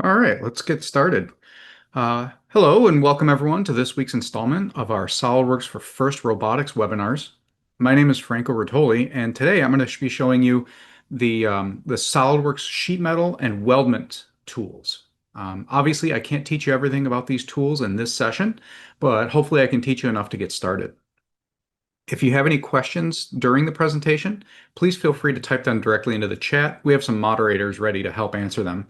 All right, let's get started. Hello and welcome everyone to this week's installment of our SolidWorks for FIRST Robotics webinars. My name is Franco Rotoli, and today I'm going to be showing you the SolidWorks sheet metal and weldment tools. Obviously, I can't teach you everything about these tools in this session, but hopefully I can teach you enough to get started. If you have any questions during the presentation, please feel free to type them directly into the chat. We have some moderators ready to help answer them.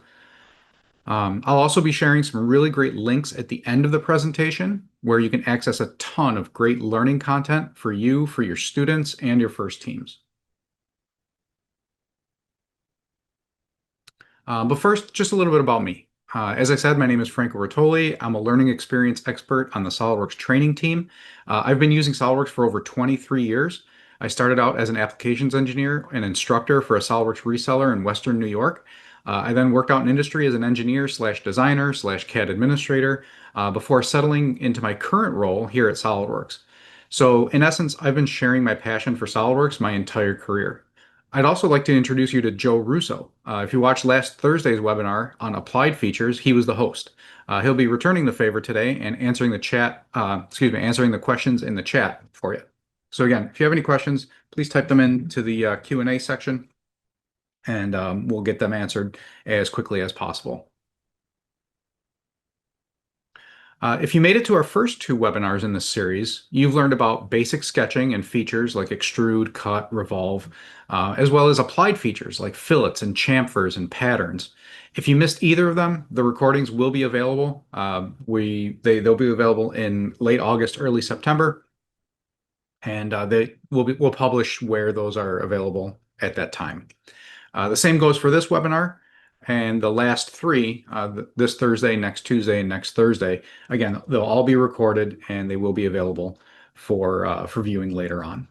I'll also be sharing some really great links at the end of the presentation where you can access a ton of great learning content for you, for your students, and your FIRST teams. But first, just a little bit about me. As I said, my name is Franco Rotoli. I'm a learning experience expert on the SOLIDWORKS training team. I've been using SOLIDWORKS for over 23 years. I started out as an applications engineer and instructor for a SOLIDWORKS reseller in Western New York. I then worked out in industry as an engineer slash designer slash CAD administrator before settling into my current role here at SOLIDWORKS. So in essence, I've been sharing my passion for SOLIDWORKS my entire career. I'd also like to introduce you to Joe Russo. If you watched last Thursday's webinar on applied features, he was the host. He'll be returning the favor today and answering answering the questions in the chat for you. So again, if you have any questions, please type them into the Q&A section, and we'll get them answered as quickly as possible. If you made it to our first two webinars in this series, you've learned about basic sketching and features like extrude, cut, revolve, as well as applied features like fillets and chamfers and patterns. If you missed either of them, the recordings will be available. They'll be available in late August, early September, and we'll publish where those are available at that time. The same goes for this webinar. And the last three, this Thursday, next Tuesday, and next Thursday, again, they'll all be recorded and they will be available for viewing later on.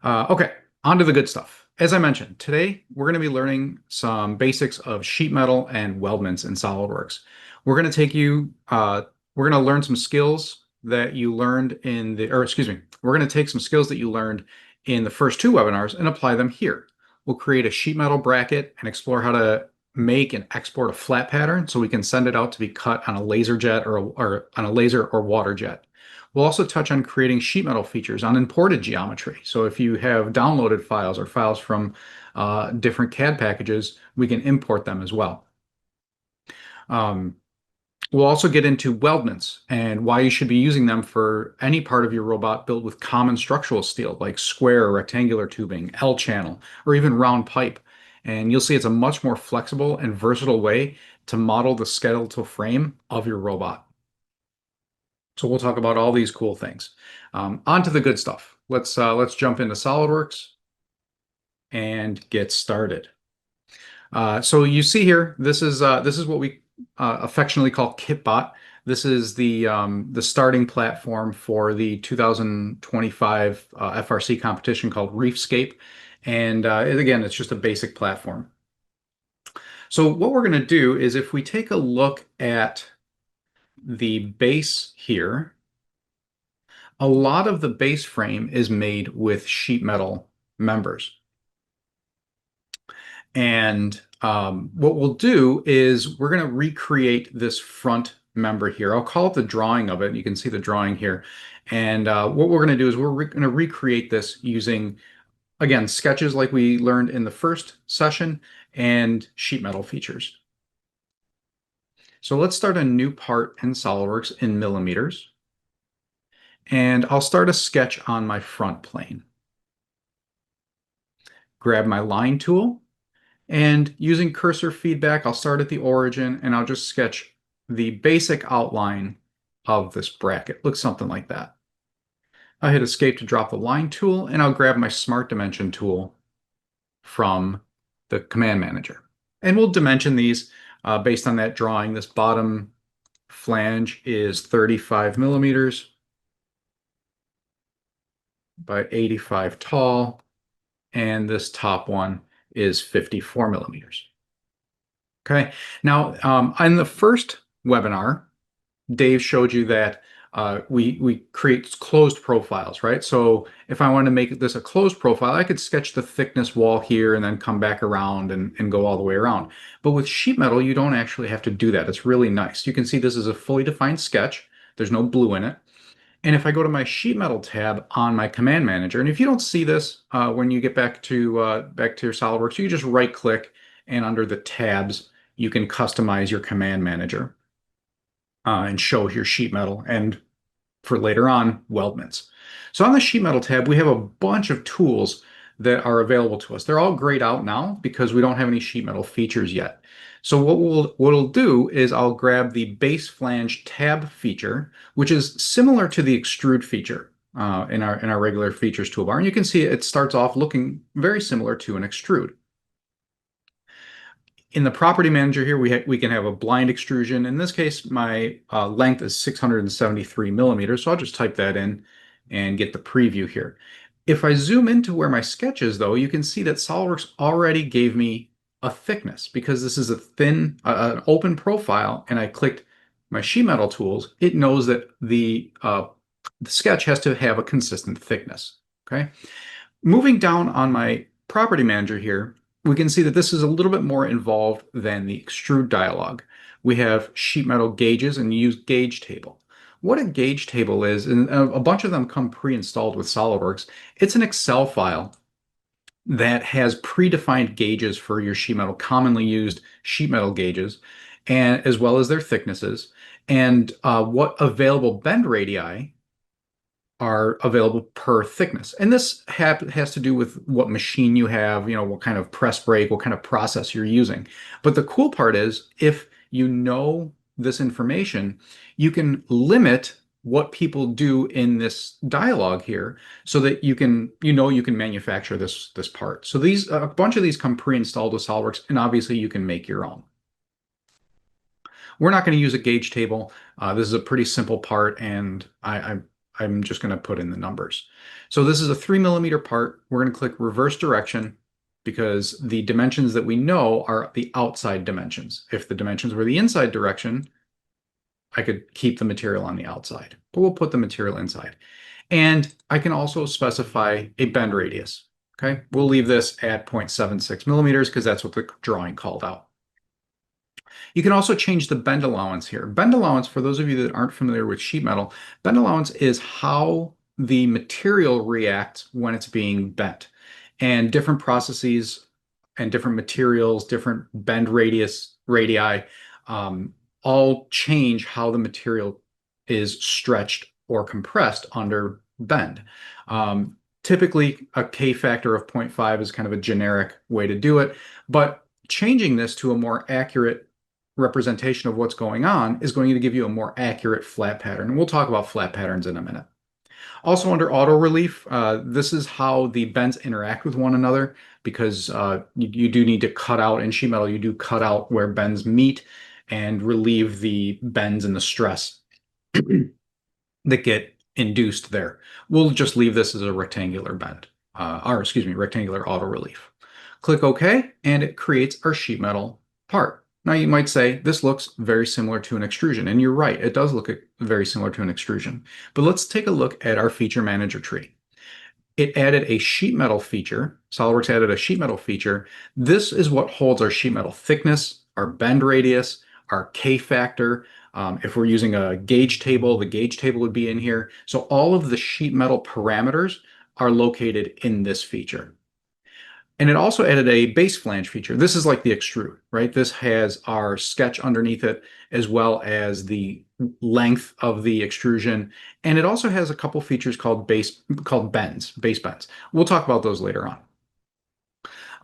Okay, on to the good stuff. As I mentioned, today we're going to be learning some basics of sheet metal and weldments in SolidWorks. We're going to learn some skills that you learned we're going to take some skills that you learned in the first two webinars and apply them here. We'll create a sheet metal bracket and explore how to make and export a flat pattern so we can send it out to be cut on a laser jet or on a laser or water jet. We'll also touch on creating sheet metal features on imported geometry. So if you have downloaded files or files from different CAD packages, we can import them as well. We'll also get into weldments and why you should be using them for any part of your robot built with common structural steel, like square or rectangular tubing, L-channel, or even round pipe. And you'll see it's a much more flexible and versatile way to model the skeletal frame of your robot. So we'll talk about all these cool things. On to the good stuff. Let's jump into SolidWorks and get started. So you see here, this is what we affectionately call KitBot. This is the starting platform for the 2025 FRC competition called Reefscape, and again, it's just a basic platform. So what we're going to do is if we take a look at the base here, a lot of the base frame is made with sheet metal members. And what we'll do is we're going to recreate this front member here. I'll call it the drawing of it. You can see the drawing here. And what we're going to do is we're going to recreate this using, again, sketches like we learned in the first session and sheet metal features. So let's start a new part in SolidWorks in millimeters. And I'll start a sketch on my front plane. Grab my line tool. And using cursor feedback, I'll start at the origin and I'll just sketch the basic outline of this bracket. Looks something like that. I hit escape to drop the line tool and I'll grab my smart dimension tool from the command manager. And we'll dimension these based on that drawing. This bottom flange is 35 millimeters by 85 tall, and this top one is 54 millimeters. Okay, now in the first webinar, Dave showed you that we create closed profiles, right? So if I want to make this a closed profile, I could sketch the thickness wall here and then come back around and go all the way around. But with sheet metal, you don't actually have to do that. It's really nice. You can see this is a fully defined sketch. There's no blue in it. And if I go to my sheet metal tab on my command manager, and if you don't see this when you get back to your SolidWorks, you just right click and under the tabs, you can customize your command manager and show your sheet metal and for later on, Weldments. So on the sheet metal tab, we have a bunch of tools that are available to us. They're all grayed out now because we don't have any sheet metal features yet. So what we'll do is I'll grab the base flange tab feature, which is similar to the extrude feature in our regular features toolbar. And you can see it starts off looking very similar to an extrude. In the property manager here, we can have a blind extrusion. In this case, my length is 673 millimeters, so I'll just type that in and get the preview here. If I zoom into where my sketch is, though, you can see that SOLIDWORKS already gave me a thickness because this is a thin, an open profile, and I clicked my sheet metal tools. It knows that the sketch has to have a consistent thickness. Okay, moving down on my property manager here, we can see that this is a little bit more involved than the extrude dialog. We have sheet metal gauges and use gauge table. What a gauge table is, and a bunch of them come pre-installed with SOLIDWORKS, it's an Excel file that has predefined gauges for your sheet metal, commonly used sheet metal gauges, and as well as their thicknesses, and what available bend radii are available per thickness. And this has to do with what machine you have, you know, what kind of press brake, what kind of process you're using. But the cool part is if you know this information, you can limit what people do in this dialogue here so that you can, you can manufacture this part. So these, a bunch of these come pre-installed with SOLIDWORKS, and obviously you can make your own. We're not going to use a gauge table. This is a pretty simple part, and I'm just going to put in the numbers. So this is a 3 millimeter part. We're going to click reverse direction because the dimensions that we know are the outside dimensions. If the dimensions were the inside direction, I could keep the material on the outside, but we'll put the material inside. And I can also specify a bend radius. Okay, we'll leave this at 0.76 millimeters because that's what the drawing called out. You can also change the bend allowance here. Bend allowance, for those of you that aren't familiar with sheet metal, bend allowance is how the material reacts when it's being bent. And different processes and different materials, different bend radii, all change how the material is stretched or compressed under bend. Typically, a K factor of 0.5 is kind of a generic way to do it, but changing this to a more accurate representation of what's going on is going to give you a more accurate flat pattern. And we'll talk about flat patterns in a minute. Also under auto relief, this is how the bends interact with one another because you do need to cut out, in sheet metal, you do cut out where bends meet and relieve the bends and the stress that get induced there. We'll just leave this as a rectangular bend, rectangular auto relief. Click OK, and it creates our sheet metal part. Now you might say, this looks very similar to an extrusion, and you're right, it does look very similar to an extrusion. But let's take a look at our feature manager tree. It added a sheet metal feature. SOLIDWORKS added a sheet metal feature. This is what holds our sheet metal thickness, our bend radius, our K factor. If we're using a gauge table, the gauge table would be in here. So all of the sheet metal parameters are located in this feature. And it also added a base flange feature. This is like the extrude, right? This has our sketch underneath it, as well as the length of the extrusion. And it also has a couple features called base bends. We'll talk about those later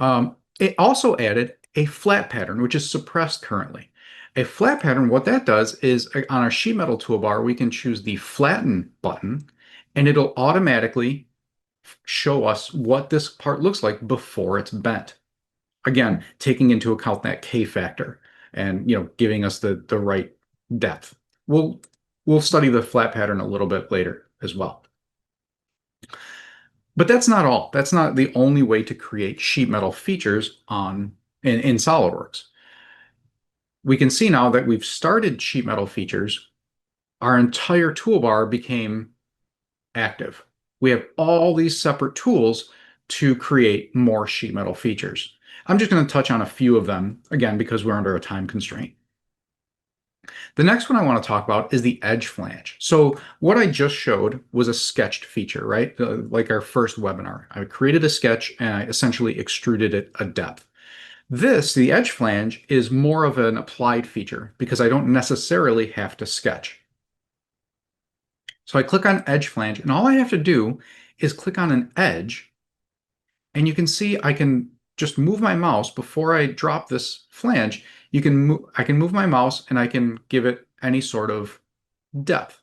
on. It also added a flat pattern, which is suppressed currently. A flat pattern, what that does is on our sheet metal toolbar, we can choose the flatten button, and it'll automatically show us what this part looks like before it's bent. Again, taking into account that K factor and giving us the right depth. We'll study the flat pattern a little bit later as well. But that's not all. That's not the only way to create sheet metal features in SOLIDWORKS. We can see now that we've started sheet metal features our entire toolbar became active. We have all these separate tools to create more sheet metal features. I'm just going to touch on a few of them, again, because we're under a time constraint. The next one I want to talk about is the edge flange. So what I just showed was a sketched feature, right? Like our first webinar. I created a sketch and I essentially extruded it a depth. This, the edge flange, is more of an applied feature because I don't necessarily have to sketch. So I click on edge flange, and all I have to do is click on an edge, and you can see I can just move my mouse before I drop this flange. I can move my mouse and I can give it any sort of depth.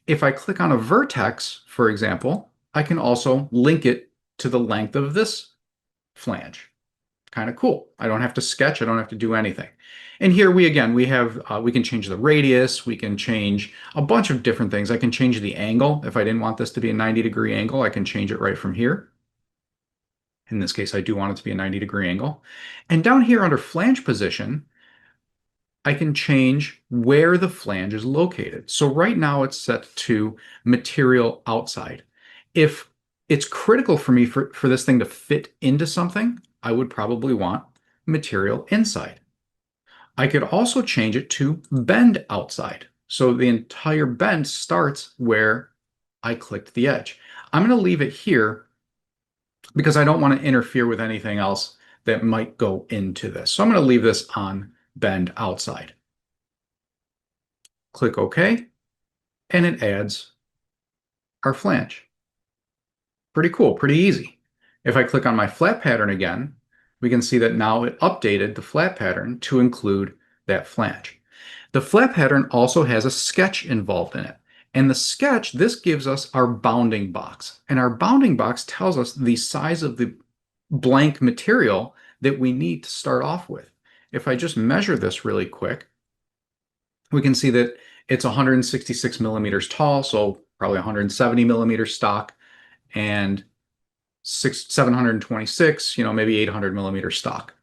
If I click on a vertex, for example, I can also link it to the length of this flange. Kind of cool. I don't have to sketch. I don't have to do anything. And here we can change the radius. We can change a bunch of different things. I can change the angle. If I didn't want this to be a 90-degree angle, I can change it right from here. In this case, I do want it to be a 90-degree angle. And down here under flange position, I can change where the flange is located. So right now it's set to material outside. If it's critical for me for this thing to fit into something, I would probably want material inside. I could also change it to bend outside. So the entire bend starts where I clicked the edge. I'm going to leave it here because I don't want to interfere with anything else that might go into this. So I'm going to leave this on bend outside. Click OK, and it adds our flange. Pretty cool, pretty easy. If I click on my flat pattern again, we can see that now it updated the flat pattern to include that flange. The flat pattern also has a sketch involved in it. And the sketch, this gives us our bounding box. And our bounding box tells us the size of the blank material that we need to start off with. If I just measure this really quick, we can see that it's 166 millimeters tall, so probably 170 millimeters stock, and 726, maybe 800 millimeter stock.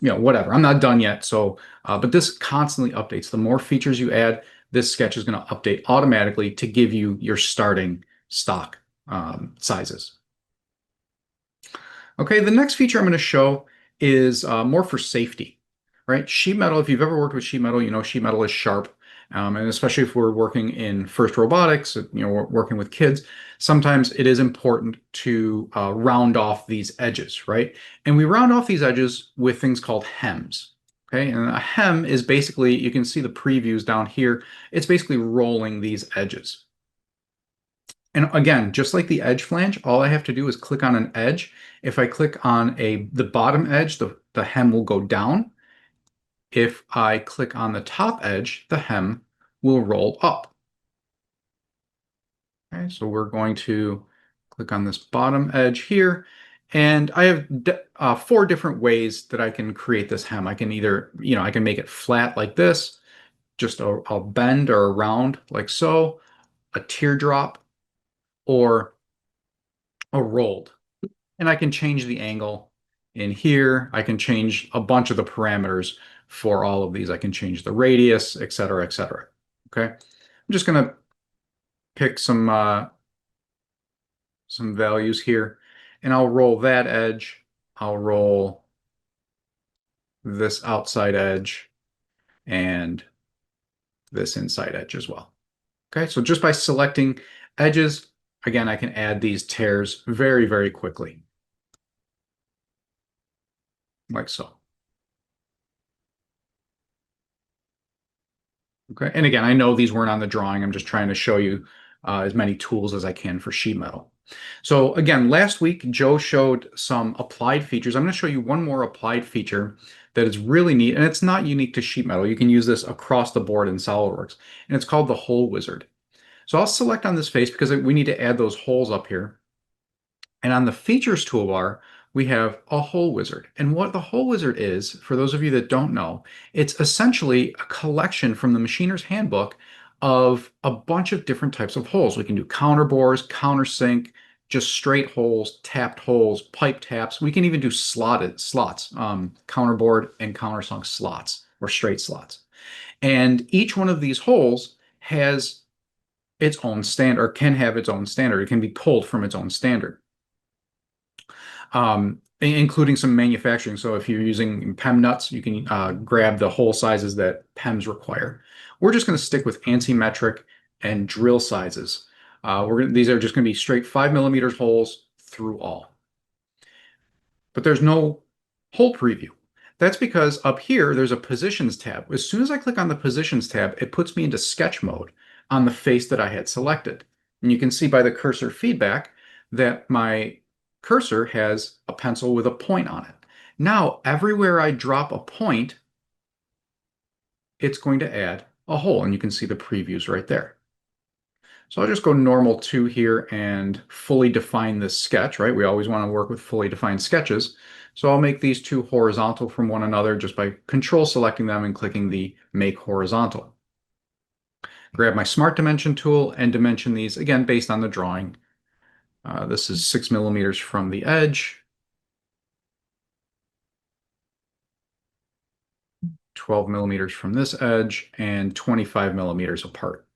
Whatever. I'm not done yet. So, but this constantly updates. The more features you add, this sketch is going to update automatically to give you your starting stock sizes. Okay, the next feature I'm going to show is more for safety, right? Sheet metal, if you've ever worked with sheet metal, you know sheet metal is sharp. And especially if we're working in FIRST Robotics, we're working with kids, sometimes it is important to round off these edges, right? And we round off these edges with things called hems, okay? And a hem is basically, you can see the previews down here, it's basically rolling these edges. And again, just like the edge flange, all I have to do is click on an edge. If I click on the bottom edge, the hem will go down. If I click on the top edge, the hem will roll up. Okay, so we're going to click on this bottom edge here, and I have 4 different ways that I can create this hem. I can either, I can make it flat like this, just a bend or a round like so, a teardrop, or a rolled. And I can change the angle in here. I can change a bunch of the parameters for all of these. I can change the radius, et cetera, et cetera. Okay. I'm just going to pick some values here, and I'll roll that edge. I'll roll this outside edge and this inside edge as well. Okay. So just by selecting edges, again, I can add these tears very, very quickly. Like so. Okay, and again, I know these weren't on the drawing. I'm just trying to show you as many tools as I can for sheet metal. So again, last week, Joe showed some applied features. I'm going to show you one more applied feature that is really neat, and it's not unique to sheet metal. You can use this across the board in SolidWorks, and it's called the hole wizard. So I'll select on this face because we need to add those holes up here. And on the features toolbar, we have a hole wizard. And what the hole wizard is, for those of you that don't know, it's essentially a collection from the machiner's handbook of a bunch of different types of holes. We can do counterbores, countersink, just straight holes, tapped holes, pipe taps. We can even do slotted slots, counterbored and countersunk slots or straight slots. And each one of these holes has its own standard, or can have its own standard. It can be pulled from its own standard, including some manufacturing. So if you're using PEM nuts, you can grab the hole sizes that PEMs require. We're just going to stick with anti-metric and drill sizes. These are just going to be straight 5 millimeters holes through all. But there's no hole preview. That's because up here, there's a positions tab. As soon as I click on the positions tab, it puts me into sketch mode on the face that I had selected. And you can see by the cursor feedback that my cursor has a pencil with a point on it. Now, everywhere I drop a point, it's going to add a hole, and you can see the previews right there. So I'll just go normal 2 here and fully define this sketch, right? We always want to work with fully defined sketches. So I'll make these two horizontal from one another just by control selecting them and clicking the Make Horizontal. Grab my Smart Dimension tool and dimension these, again, based on the drawing. This is 6 millimeters from the edge, 12 millimeters from this edge, and 25 millimeters apart.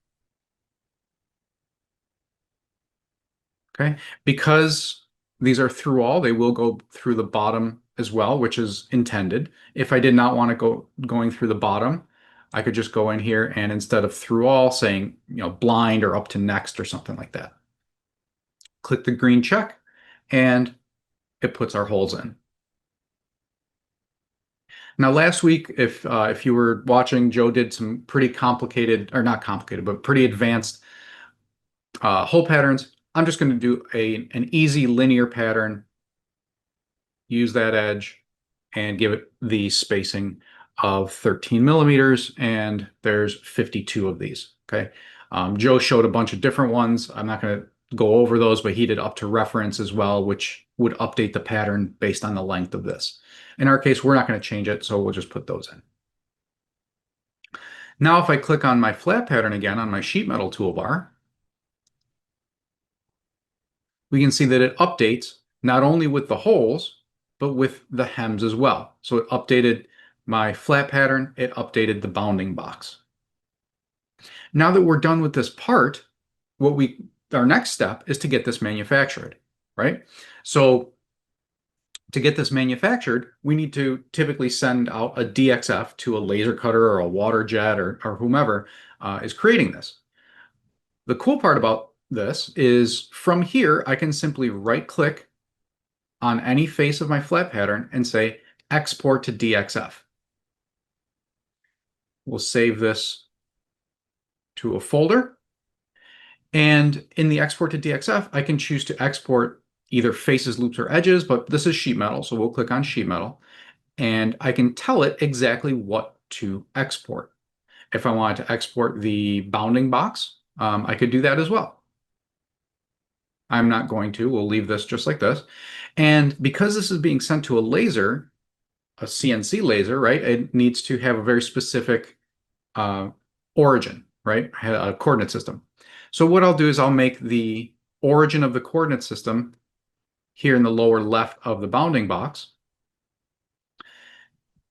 Okay, because these are through all, they will go through the bottom as well, which is intended. If I did not want to go going through the bottom, I could just go in here and instead of through all saying, blind or up to next or something like that. Click the green check and it puts our holes in. Now, last week, if you were watching, Joe did some pretty complicated, or not complicated, but pretty advanced hole patterns. I'm just going to do an easy linear pattern, use that edge, and give it the spacing of 13 millimeters, and there's 52 of these, okay? Joe showed a bunch of different ones. I'm not going to go over those, but he did up to reference as well, which would update the pattern based on the length of this. In our case, we're not going to change it, so we'll just put those in. Now, if I click on my flat pattern again on my sheet metal toolbar, we can see that it updates not only with the holes, but with the hems as well. So it updated my flat pattern, it updated the bounding box. Now that we're done with this part, our next step is to get this manufactured, right? So to get this manufactured, we need to typically send out a DXF to a laser cutter or a water jet or whomever is creating this. The cool part about this is from here, I can simply right click on any face of my flat pattern and say export to DXF. We'll save this to a folder. And in the export to DXF, I can choose to export either faces, loops, or edges, but this is sheet metal, so we'll click on sheet metal. And I can tell it exactly what to export. If I wanted to export the bounding box, I could do that as well. I'm not going to. We'll leave this just like this. And because this is being sent to a laser, a CNC laser, right, it needs to have a very specific origin, right, a coordinate system. So what I'll do is I'll make the origin of the coordinate system here in the lower left of the bounding box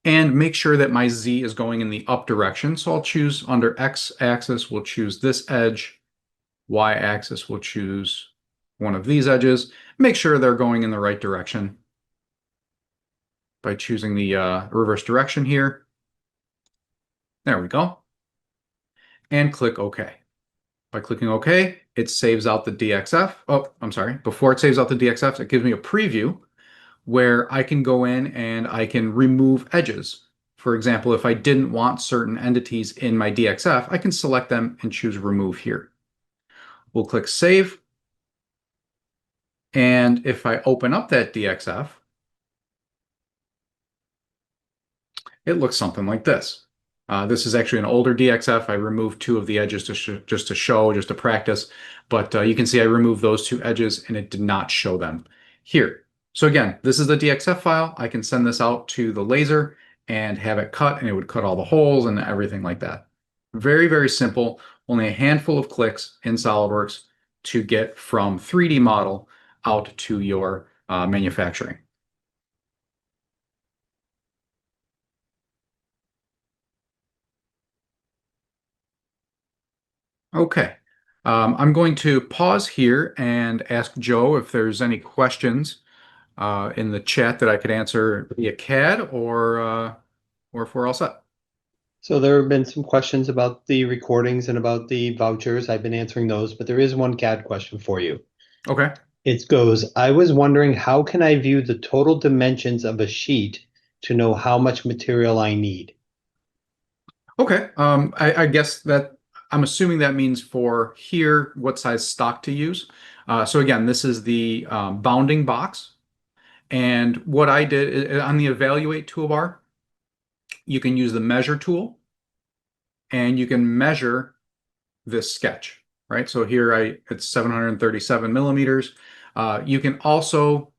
and make sure that my Z is going in the up direction. So I'll choose under X axis, we'll choose this edge. Y axis, we'll choose one of these edges. Make sure they're going in the right direction by choosing the reverse direction here. There we go. And click OK. By clicking OK, it saves out the DXF. Oh, I'm sorry. Before it saves out the DXF, it gives me a preview where I can go in and I can remove edges. For example, if I didn't want certain entities in my DXF, I can select them and choose Remove here. We'll click Save. And if I open up that DXF, it looks something like this. This is actually an older DXF. I removed 2 of the edges just to practice. But you can see I removed those 2 edges and it did not show them here. So again, this is the DXF file. I can send this out to the laser and have it cut, and it would cut all the holes and everything like that. Very, very simple. Only a handful of clicks in SolidWorks to get from 3D model out to your manufacturing. Okay. I'm going to pause here and ask Joe if there's any questions in the chat that I could answer via CAD or if we're all set. So there have been some questions about the recordings and about the vouchers. I've been answering those, but there is one CAD question for you. Okay. It goes, I was wondering how can I view the total dimensions of a sheet to know how much material I need? Okay. I guess that I'm assuming that means for here what size stock to use. So again, this is the bounding box. And what I did on the evaluate toolbar, you can use the measure tool and you can measure this sketch, right? So here it's 737 millimeters. You can also,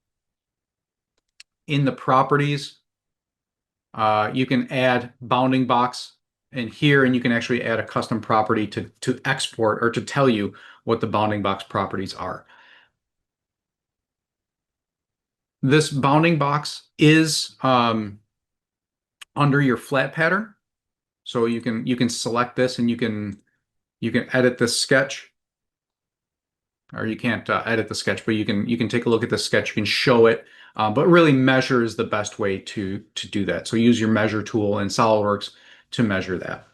in the properties, you can add bounding box in here, and you can actually add a custom property to export or to tell you what the bounding box properties are. This bounding box is under your flat pattern, so you can select this and you can edit this sketch, or you can't edit the sketch, but you can take a look at the sketch. You can show it, but really measure is the best way to do that. So use your measure tool in SolidWorks to measure that.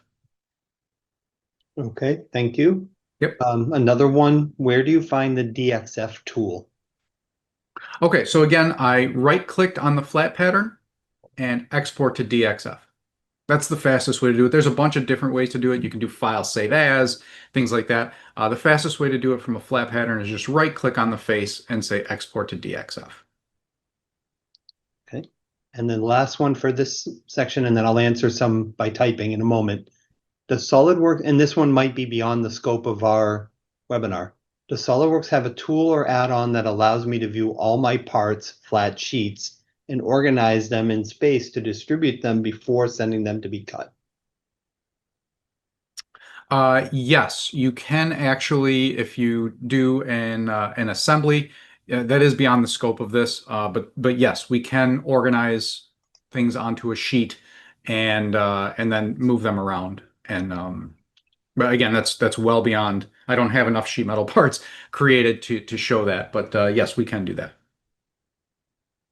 Okay, thank you. Yep. Another one, where do you find the DXF tool? Okay, so again, I right-clicked on the flat pattern and export to DXF. That's the fastest way to do it. There's a bunch of different ways to do it. You can do file save as, things like that. The fastest way to do it from a flat pattern is just right-click on the face and say export to DXF. Okay. And then last one for this section, and then I'll answer some by typing in a moment. Does SolidWorks, and this one might be beyond the scope of our webinar, does SolidWorks have a tool or add-on that allows me to view all my parts, flat sheets, and organize them in space to distribute them before sending them to be cut? Yes, you can actually, if you do an assembly, that is beyond the scope of this. But yes, we can organize things onto a sheet and then move them around. But again, that's well beyond. I don't have enough sheet metal parts created to show that. But yes, we can do that.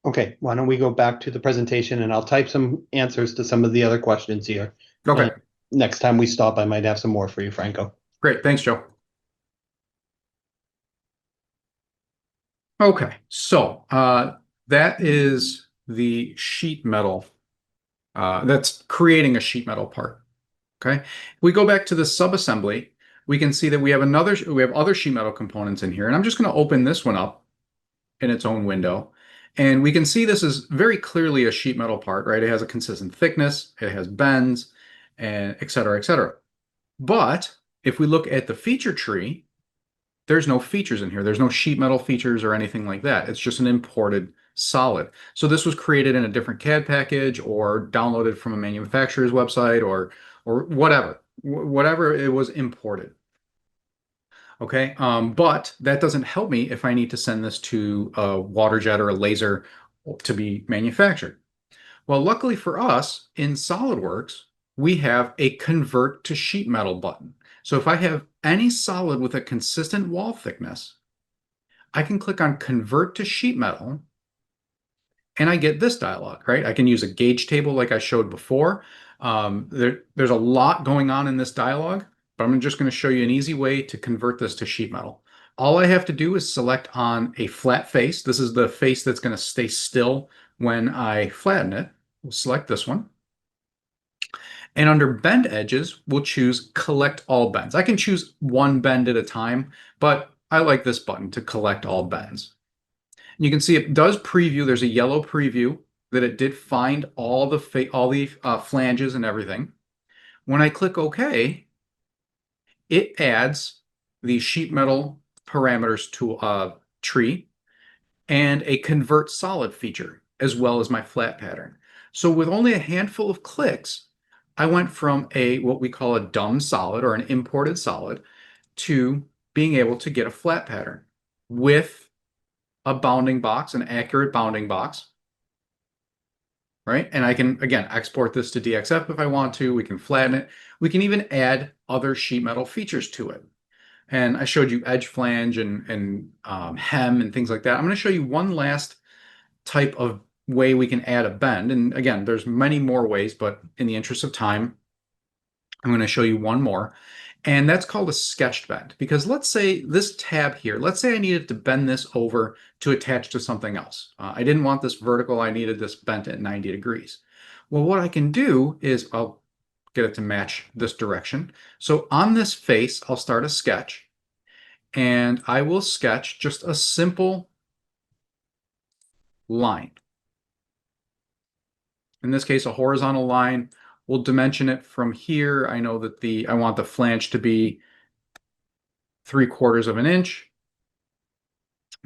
Okay, why don't we go back to the presentation and I'll type some answers to some of the other questions here. And Okay, next time we stop, I might have some more for you, Franco. great. Thanks, Joe. Okay, so that is the sheet metal. That's creating a sheet metal part. Okay. If we go back to the subassembly, we can see that we have other sheet metal components in here. And I'm just going to open this one up in its own window. And we can see this is very clearly a sheet metal part, right? It has a consistent thickness, it has bends, and et cetera, et cetera. But if we look at the feature tree, there's no features in here. There's no sheet metal features or anything like that. It's just an imported solid. So this was created in a different CAD package or downloaded from a manufacturer's website or whatever it was imported. Okay, but that doesn't help me if I need to send this to a water jet or a laser to be manufactured. Well, luckily for us in SolidWorks, we have a convert to sheet metal button. So if I have any solid with a consistent wall thickness, I can click on convert to sheet metal and I get this dialog, right? I can use a gauge table like I showed before. There's a lot going on in this dialog, but I'm just going to show you an easy way to convert this to sheet metal. All I have to do is select on a flat face. This is the face that's going to stay still when I flatten it. We'll select this one. And under bend edges, we'll choose collect all bends. I can choose one bend at a time, but I like this button to collect all bends. You can see it does preview. There's a yellow preview that it did find all the flanges and everything. When I click OK, it adds the sheet metal parameters to tree and a convert solid feature, as well as my flat pattern. So with only a handful of clicks, I went from what we call a dumb solid or an imported solid to being able to get a flat pattern with a bounding box, an accurate bounding box, right? And I can, again, export this to DXF if I want to. We can flatten it. We can even add other sheet metal features to it. And I showed you edge flange and hem and things like that. I'm going to show you one last type of way we can add a bend. And again, there's many more ways, but in the interest of time, I'm going to show you one more. And that's called a sketched bend. Because let's say this tab here, let's say I needed to bend this over to attach to something else. I didn't want this vertical, I needed this bent at 90 degrees. Well, what I can do is I'll get it to match this direction. So on this face, I'll start a sketch. And I will sketch just a simple line. In this case, a horizontal line. We'll dimension it from here. I know that I want the flange to be 3/4 of an inch.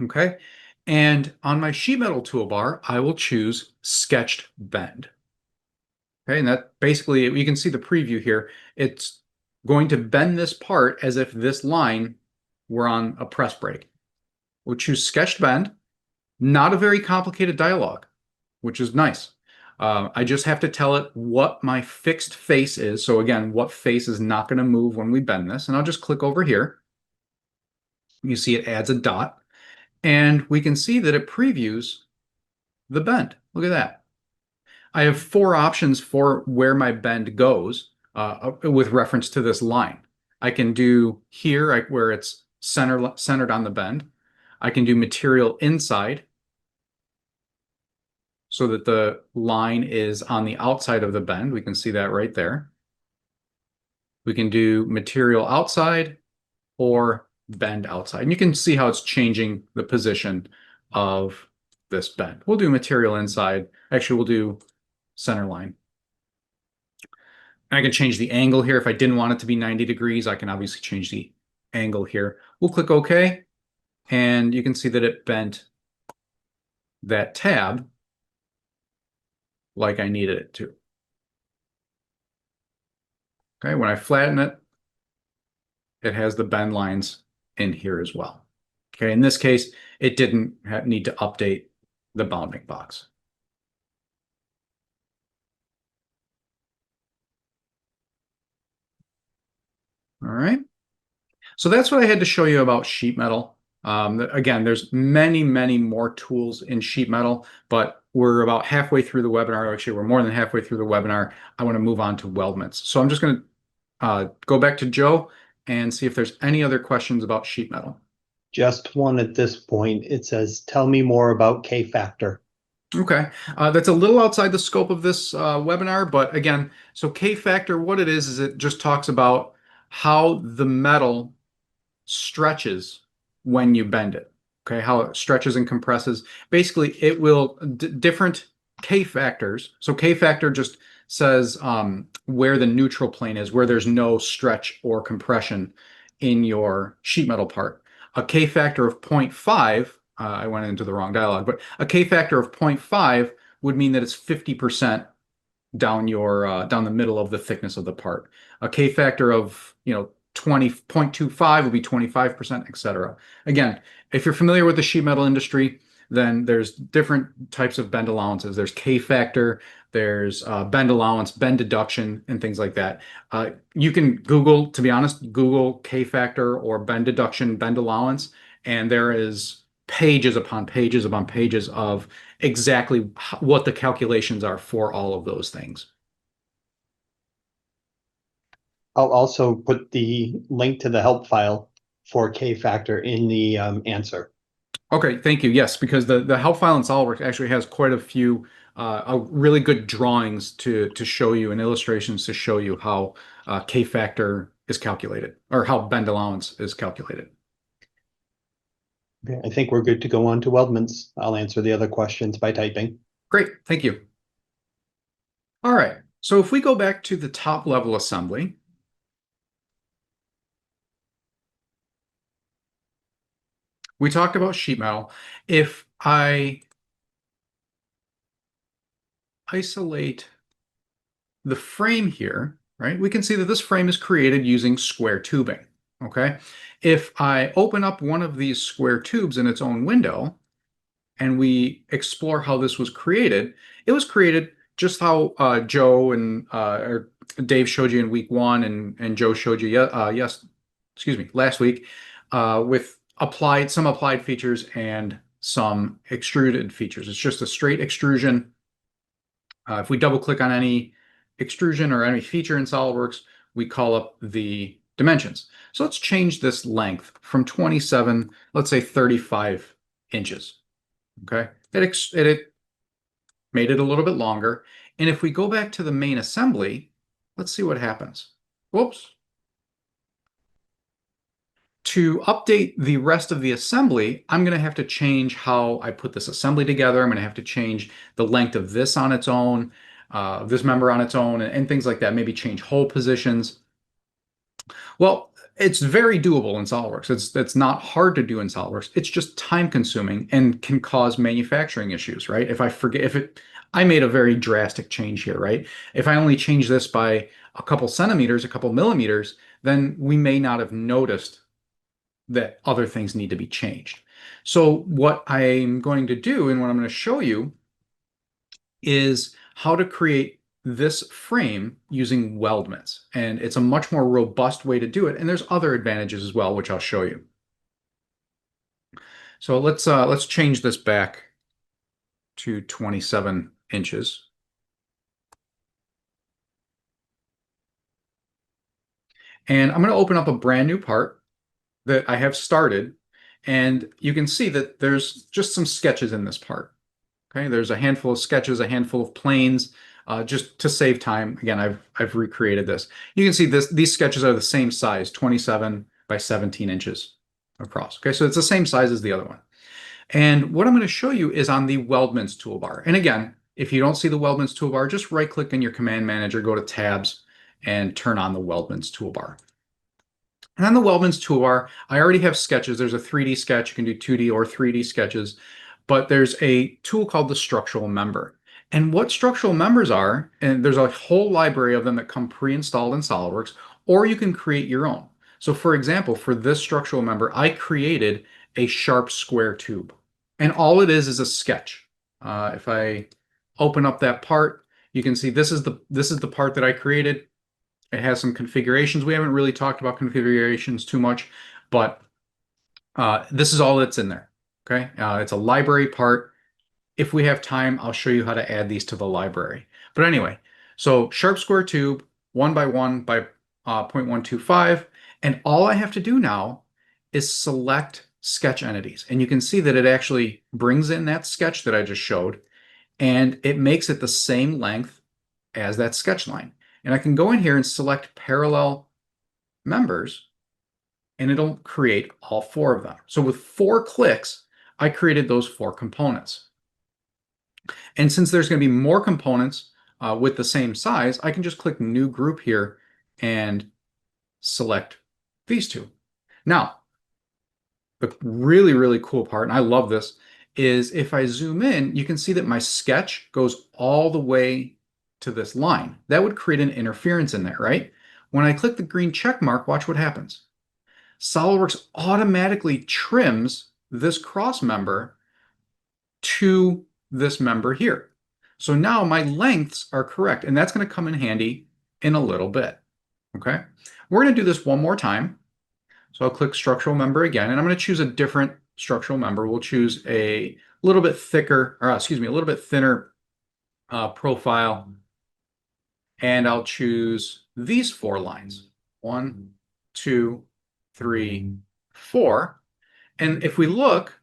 Okay. And on my sheet metal toolbar, I will choose sketched bend. Okay. And that basically, you can see the preview here. It's going to bend this part as if this line were on a press brake. We'll choose sketched bend. Not a very complicated dialogue, which is nice. I just have to tell it what my fixed face is. So again, what face is not going to move when we bend this. And I'll just click over here. You see it adds a dot. And we can see that it previews the bend. Look at that. I have 4 options for where my bend goes with reference to this line. I can do here where it's centered on the bend. I can do material inside, so that the line is on the outside of the bend. We can see that right there. We can do material outside or bend outside. And you can see how it's changing the position of this bend. We'll do material inside. Actually, we'll do center line. And I can change the angle here. If I didn't want it to be 90 degrees, I can obviously change the angle here. We'll click OK. And you can see that it bent that tab like I needed it to. Okay, when I flatten it, it has the bend lines in here as well. Okay, in this case, it didn't need to update the bounding box. All right, so that's what I had to show you about sheet metal. Again, there's many, many more tools in sheet metal, but we're about halfway through the webinar. Actually, we're more than halfway through the webinar. I want to move on to weldments. So I'm just going to go back to Joe and see if there's any other questions about sheet metal. Just one at this point. It says, tell me more about K-factor. Okay, that's a little outside the scope of this webinar, but again, so K-factor, what it is it just talks about how the metal stretches when you bend it. Okay, how it stretches and compresses. Basically, it will different K factors. So K factor just says where the neutral plane is, where there's no stretch or compression in your sheet metal part. A K factor of 0.5, I went into the wrong dialogue, but a K factor of 0.5 would mean that it's 50% down down the middle of the thickness of the part. A K factor of 20.25 would be 25%, etc. Again, if you're familiar with the sheet metal industry, then there's different types of bend allowances. There's K factor, there's bend allowance, bend deduction, and things like that. You can Google, to be honest, Google K factor or bend deduction, bend allowance, and there is pages upon pages upon pages of exactly what the calculations are for all of those things. I'll also put the link to the help file for K-factor in the answer. Okay, thank you. Yes, because the help file in SolidWorks actually has quite a few really good drawings to show you and illustrations to show you how K factor is calculated or how bend allowance is calculated. Okay, I think we're good to go on to Weldments. I'll answer the other questions by typing. Great, thank you. All right, so if we go back to the top level assembly, we talked about sheet metal. If I isolate the frame here, right, we can see that this frame is created using square tubing, okay? If I open up one of these square tubes in its own window and we explore how this was created, it was created just how Joe and or Dave showed you in week 1 and Joe showed you excuse me, last week with some applied features and some extruded features. It's just a straight extrusion. If we double click on any extrusion or any feature in SolidWorks, we call up the dimensions. So let's change this length from 27, let's say 35 inches. Okay, it made it a little bit longer. And if we go back to the main assembly, let's see what happens. Whoops. To update the rest of the assembly, I'm going to have to change how I put this assembly together. I'm going to have to change the length of this on its own, this member on its own, and things like that. Maybe change hole positions. Well, it's very doable in SolidWorks. It's not hard to do in SolidWorks. It's just time consuming and can cause manufacturing issues, right? If I forget, I made a very drastic change here, right? If I only change this by a couple centimeters, a couple millimeters, then we may not have noticed that other things need to be changed. So what I'm going to do and what I'm going to show you is how to create this frame using Weldments. And it's a much more robust way to do it. And there's other advantages as well, which I'll show you. So let's change this back to 27 inches. And I'm going to open up a brand new part that I have started. And you can see that there's just some sketches in this part. Okay, there's a handful of sketches, a handful of planes, just to save time. Again, I've recreated this. You can see these sketches are the same size, 27 by 17 inches across. Okay, so it's the same size as the other one. And what I'm going to show you is on the Weldments toolbar. And again, if you don't see the Weldments toolbar, just right-click in your command manager, go to Tabs, and turn on the Weldments toolbar. And on the Weldments toolbar, I already have sketches. There's a 3D sketch. You can do 2D or 3D sketches. But there's a tool called the structural member. And what structural members are, and there's a whole library of them that come pre-installed in SolidWorks, or you can create your own. So for example, for this structural member, I created a sharp square tube. And all it is a sketch. If I open up that part, you can see this is the part that I created. It has some configurations. We haven't really talked about configurations too much, but this is all that's in there. Okay, it's a library part. If we have time, I'll show you how to add these to the library. But anyway, so sharp square tube, 1 by 1 by 0.125. And all I have to do now is select sketch entities. And you can see that it actually brings in that sketch that I just showed, and it makes it the same length as that sketch line. And I can go in here and select parallel members, and it'll create all 4 of them. So with 4 clicks, I created those 4 components. And since there's going to be more components with the same size, I can just click New Group here and select these 2. Now, the really, really cool part, and I love this, is if I zoom in, you can see that my sketch goes all the way to this line. That would create an interference in there, right? When I click the green check mark, watch what happens. SolidWorks automatically trims this cross member to this member here. So now my lengths are correct, and that's going to come in handy in a little bit. Okay, we're going to do this one more time. So I'll click structural member again, and I'm going to choose a different structural member. We'll choose a little bit thicker, or excuse me, a little bit thinner profile. And I'll choose these 4 lines. 1, 2, 3, 4. And if we look,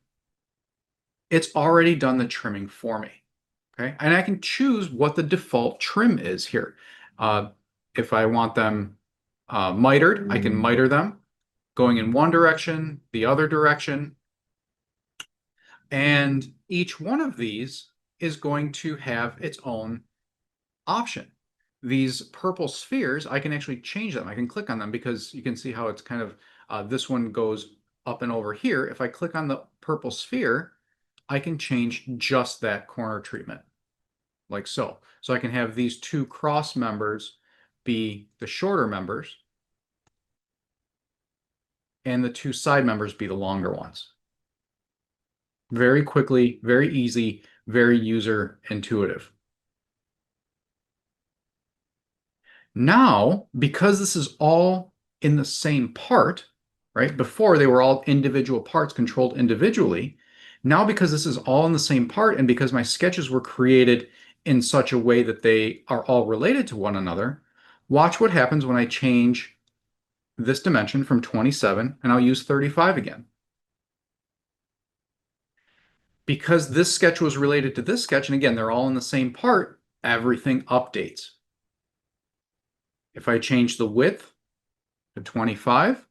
it's already done the trimming for me. Okay, and I can choose what the default trim is here. If I want them mitered, I can miter them, going in one direction, the other direction. And each one of these is going to have its own option. These purple spheres, I can actually change them. I can click on them because you can see how it's kind of, this one goes up and over here. If I click on the purple sphere, I can change just that corner treatment, like so. So I can have these 2 cross members be the shorter members, and the 2 side members be the longer ones. Very quickly, very easy, very user intuitive. Now, because this is all in the same part, right? Before they were all individual parts controlled individually. Now, because this is all in the same part and because my sketches were created in such a way that they are all related to one another, watch what happens when I change this dimension from 27 and I'll use 35 again. Because this sketch was related to this sketch, and again, they're all in the same part, everything updates. If I change the width to 25,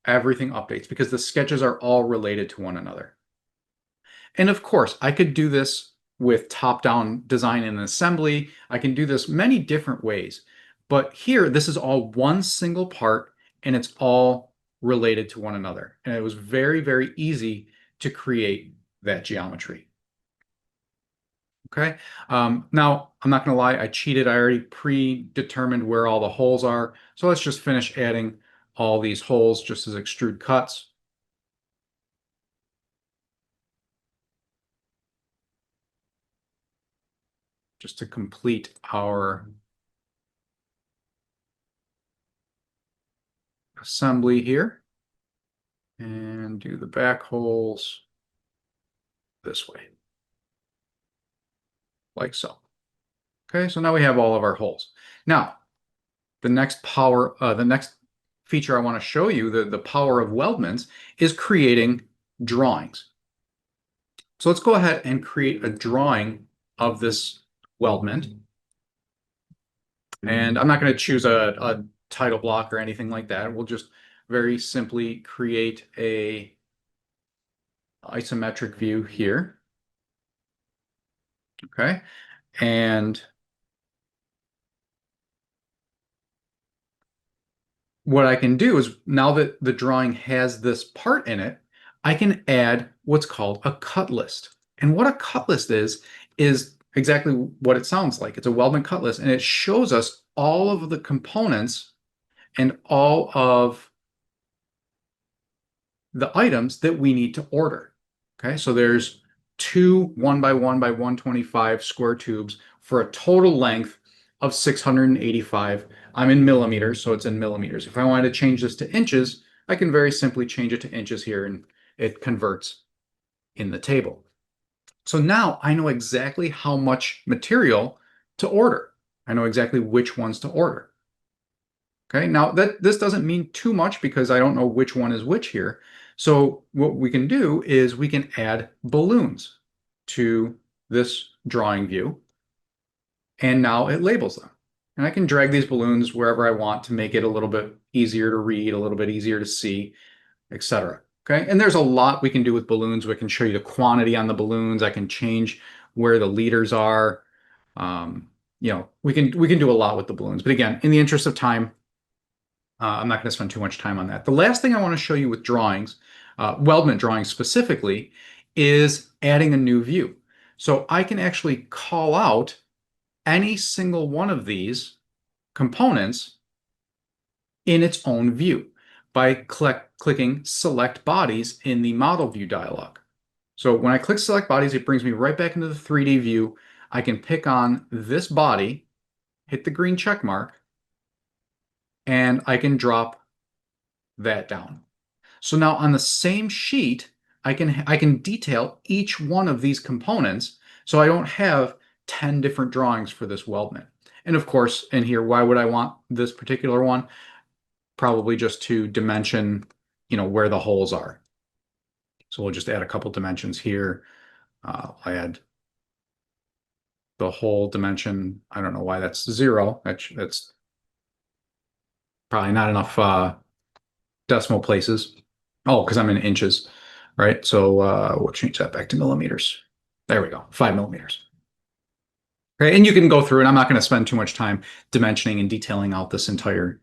everything updates because the sketches are all related to one another. And of course, I could do this with top-down design and assembly. I can do this many different ways. But here, this is all one single part, and it's all related to one another. And it was very, very easy to create that geometry. Okay. Now, I'm not going to lie, I cheated. I already predetermined where all the holes are. So let's just finish adding all these holes just as extrude cuts. Just to complete our assembly here. And do the back holes this way, like so. Okay, so now we have all of our holes. Now, the next feature I want to show you, the power of Weldments, is creating drawings. So let's go ahead and create a drawing of this Weldment. And I'm not going to choose a title block or anything like that. We'll just very simply create a isometric view here. Okay, and what I can do is, now that the drawing has this part in it, I can add what's called a cut list. And what a cut list is exactly what it sounds like. It's a Weldment cut list, and it shows us all of the components and all of the items that we need to order. Okay, so there's two 1x1 by 125 square tubes for a total length of 685. I'm in millimeters, so it's in millimeters. If I wanted to change this to inches, I can very simply change it to inches here, and it converts in the table. So now I know exactly how much material to order. I know exactly which ones to order. Okay, now this doesn't mean too much because I don't know which one is which here. So what we can do is we can add balloons to this drawing view, and now it labels them. And I can drag these balloons wherever I want to make it a little bit easier to read, a little bit easier to see, etc. Okay, and there's a lot we can do with balloons. We can show you the quantity on the balloons. I can change where the liters are. We can do a lot with the balloons. But again, in the interest of time, I'm not going to spend too much time on that. The last thing I want to show you with drawings, Weldment drawings specifically, is adding a new view. So I can actually call out any single one of these components in its own view by clicking Select Bodies in the Model View dialog. So when I click Select Bodies, it brings me right back into the 3D view. I can pick on this body, hit the green check mark, and I can drop that down. So now on the same sheet, I can detail each one of these components, so I don't have 10 different drawings for this Weldment. And of course, in here, why would I want this particular one? Probably just to dimension, where the holes are. So we'll just add a couple dimensions here. I add the hole dimension. I don't know why that's 0. That's probably not enough decimal places. Oh, because I'm in inches, right? So we'll change that back to millimeters. There we go, 5 millimeters. Okay, and you can go through it. I'm not going to spend too much time dimensioning and detailing out this entire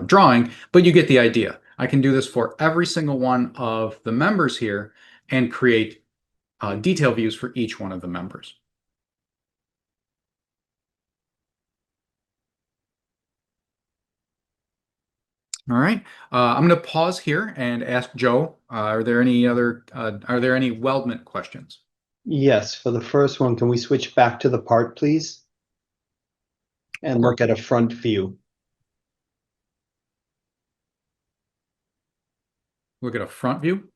drawing, but you get the idea. I can do this for every single one of the members here and create detail views for each one of the members. All right, I'm going to pause here and ask Joe, are there any Weldment questions? Yes, for the first one, can we switch back to the part, please? And look at a front view. look at a front view,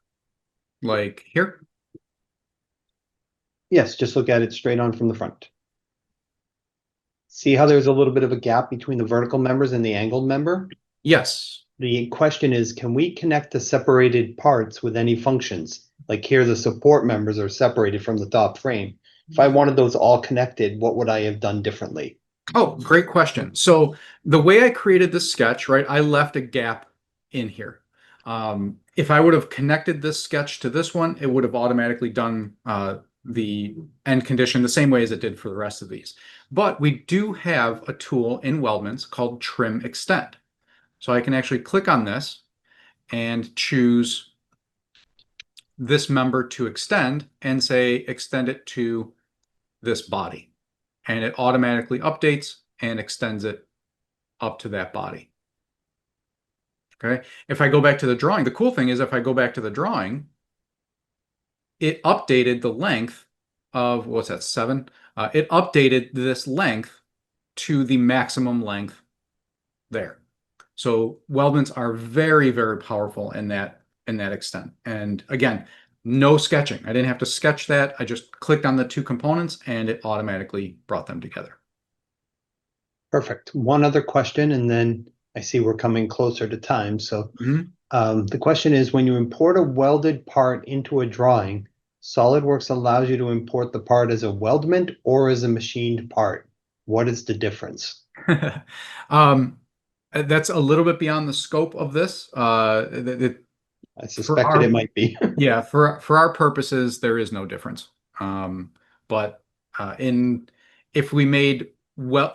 like here. Yes, just look at it straight on from the front. See how there's a little bit of a gap between the vertical members and the angled member? Yes. The question is, can we connect the separated parts with any functions? Like here, the support members are separated from the top frame. If I wanted those all connected, what would I have done differently? Oh, great question. So the way I created this sketch, right, I left a gap in here. If I would have connected this sketch to this one, it would have automatically done the end condition the same way as it did for the rest of these. But we do have a tool in Weldments called Trim Extend. So I can actually click on this and choose this member to extend and say extend it to this body. And it automatically updates and extends it up to that body. Okay. If I go back to the drawing, the cool thing is if I go back to the drawing, it updated the length of, what's that, 7? It updated this length to the maximum length there. So weldments are very, very powerful in that extent. And again, no sketching. I didn't have to sketch that. I just clicked on the two components and it automatically brought them together. Perfect. One other question, and then I see we're coming closer to time. So the question is, when you import a welded part into a drawing, SolidWorks allows you to import the part as a weldment or as a machined part. What is the difference? That's a little bit beyond the scope of this. I For suspected it our might be. Yeah, for our purposes, there is no difference. But in if we made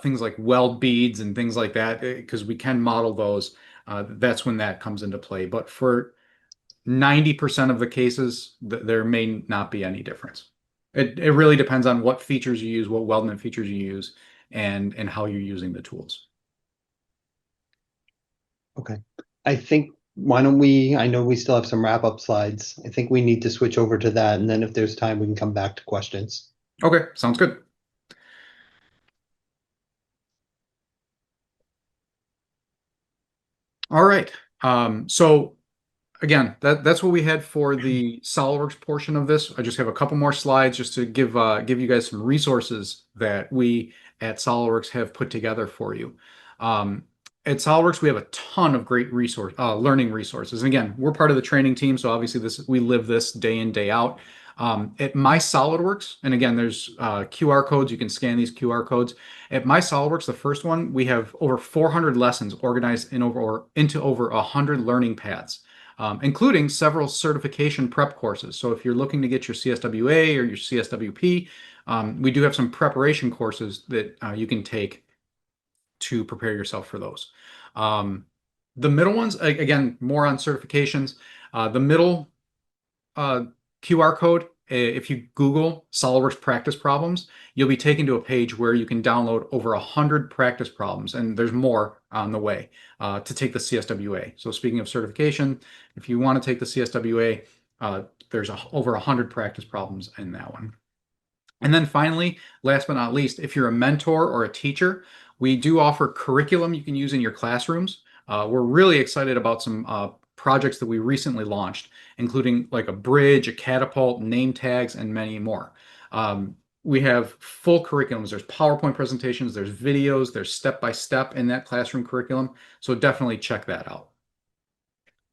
things like weld beads and things like that, because we can model those, that's when that comes into play. But for 90% of the cases, there may not be any difference. It really depends on what features you use, what weldment features you use, and how you're using the tools. Okay. I think, why don't we, I know we still have some wrap-up slides. I think we need to switch over to that, and then if there's time, we can come back to questions. Okay, sounds good. All right. So again, that's what we had for the SolidWorks portion of this. I just have a couple more slides just to give you guys some resources that we at SolidWorks have put together for you. At SolidWorks, we have a ton of great learning resources. And again, we're part of the training team, so obviously we live this day in, day out. At My SolidWorks, and again, there's QR codes. You can scan these QR codes. At My SolidWorks, the first one, we have over 400 lessons organized into over 100 learning paths, including several certification prep courses. So if you're looking to get your CSWA or your CSWP, we do have some preparation courses that you can take to prepare yourself for those. The middle ones, again, more on certifications. The middle QR code, if you Google SolidWorks practice problems, you'll be taken to a page where you can download over 100 practice problems, and there's more on the way to take the CSWA. So speaking of certification, if you want to take the CSWA, there's over 100 practice problems in that one. And then finally, last but not least, if you're a mentor or a teacher, we do offer curriculum you can use in your classrooms. We're really excited about some projects that we recently launched, including like a bridge, a catapult, name tags, and many more. We have full curriculums. There's PowerPoint presentations, there's videos, there's step-by-step in that classroom curriculum. So definitely check that out.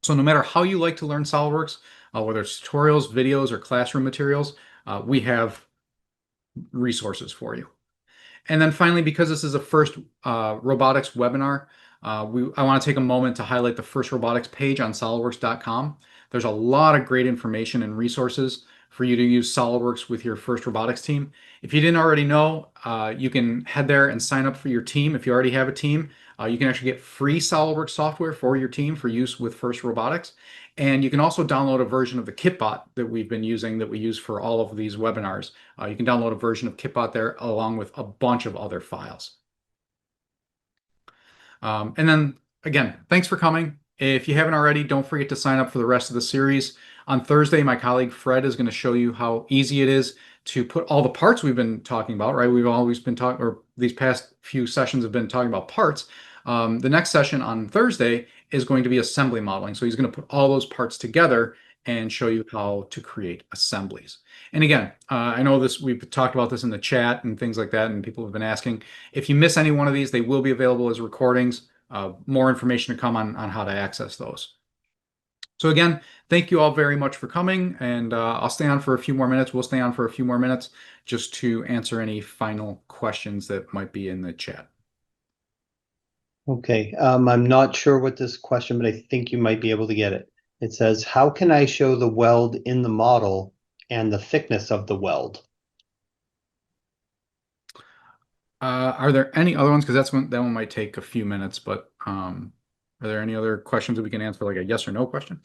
So no matter how you like to learn SolidWorks, whether it's tutorials, videos, or classroom materials, we have resources for you. And then finally, because this is a FIRST Robotics webinar, I want to take a moment to highlight the FIRST Robotics page on solidworks.com. There's a lot of great information and resources for you to use SolidWorks with your FIRST Robotics team. If you didn't already know, you can head there and sign up for your team. If you already have a team, you can actually get free SolidWorks software for your team for use with FIRST Robotics. And you can also download a version of the Kitbot that we've been using that we use for all of these webinars. You can download a version of Kitbot there along with a bunch of other files. And then again, thanks for coming. If you haven't already, don't forget to sign up for the rest of the series. On Thursday, my colleague Fred is going to show you how easy it is to put all the parts we've been talking about, right? We've always been talking, or these past few sessions have been talking about parts. The next session on Thursday is going to be assembly modeling. So he's going to put all those parts together and show you how to create assemblies. And again, I know this, we've talked about this in the chat and things like that, and people have been asking. If you miss any one of these, they will be available as recordings. More information to come on how to access those. So again, thank you all very much for coming, and I'll stay on for a few more minutes. We'll stay on for a few more minutes just to answer any final questions that might be in the chat. Okay, I'm not sure what this question, but I think you might be able to get it. It says, how can I show the weld in the model and the thickness of the weld? Are there any other ones? Because that one might take a few minutes, but are there any other questions that we can answer, like a yes or no question?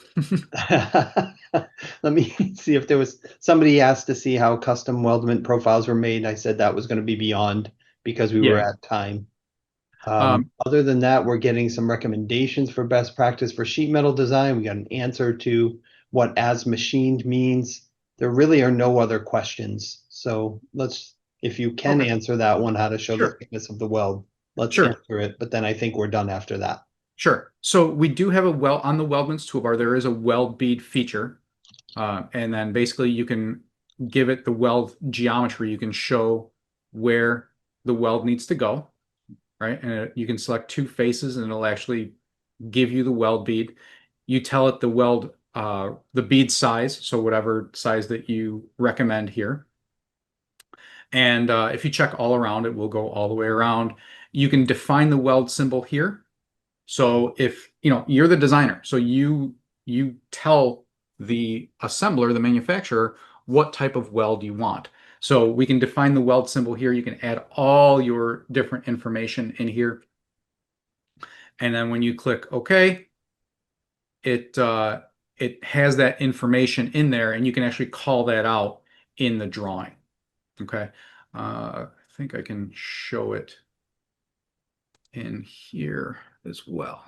Let me see if there was somebody asked to see how custom weldment profiles were made. And I said that was going to be beyond because we were Yeah. at time. Um, Other than that, we're getting some recommendations for best practice for sheet metal design. We got an answer to what as machined means. There really are no other questions. So let's, if you can okay. answer that one, how to show the Sure. thickness of the weld, let's Sure. answer it. But then I think we're done after that. Sure. So we do have a weld on the Weldments toolbar. There is a weld bead feature. And then basically you can give it the weld geometry. You can show where the weld needs to go, right? And you can select two faces and it'll actually give you the weld bead. You tell it the bead size, so whatever size that you recommend here. And if you check all around, it will go all the way around. You can define the weld symbol here. So if you're the designer, so you tell the assembler, the manufacturer, what type of weld you want. So we can define the weld symbol here. You can add all your different information in here. And then when you click OK, it has that information in there, and you can actually call that out in the drawing. Okay. I think I can show it in here as well.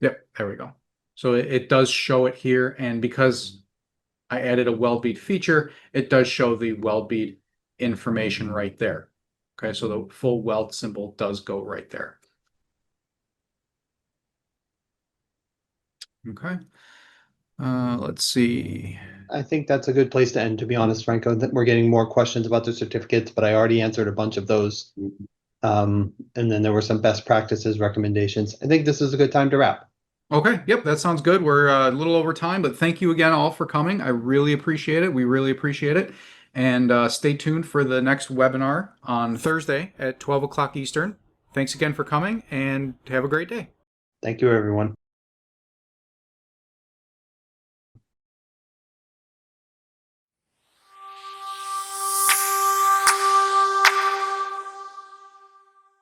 Yep, there we go. So it does show it here, and because I added a weld bead feature, it does show the weld bead information right there. Okay, so the full weld symbol does go right there. Okay. Let's see. I think that's a good place to end, to be honest, Franco. That we're getting more questions about the certificates, but I already answered a bunch of those. And then there were some best practices recommendations. I think this is a good time to wrap. Okay, yep, that sounds good. We're a little over time, but thank you again all for coming. I really appreciate it. We really appreciate it. And stay tuned for the next webinar on Thursday at 12 o'clock Eastern. Thanks again for coming, and have a great day. Thank you, everyone.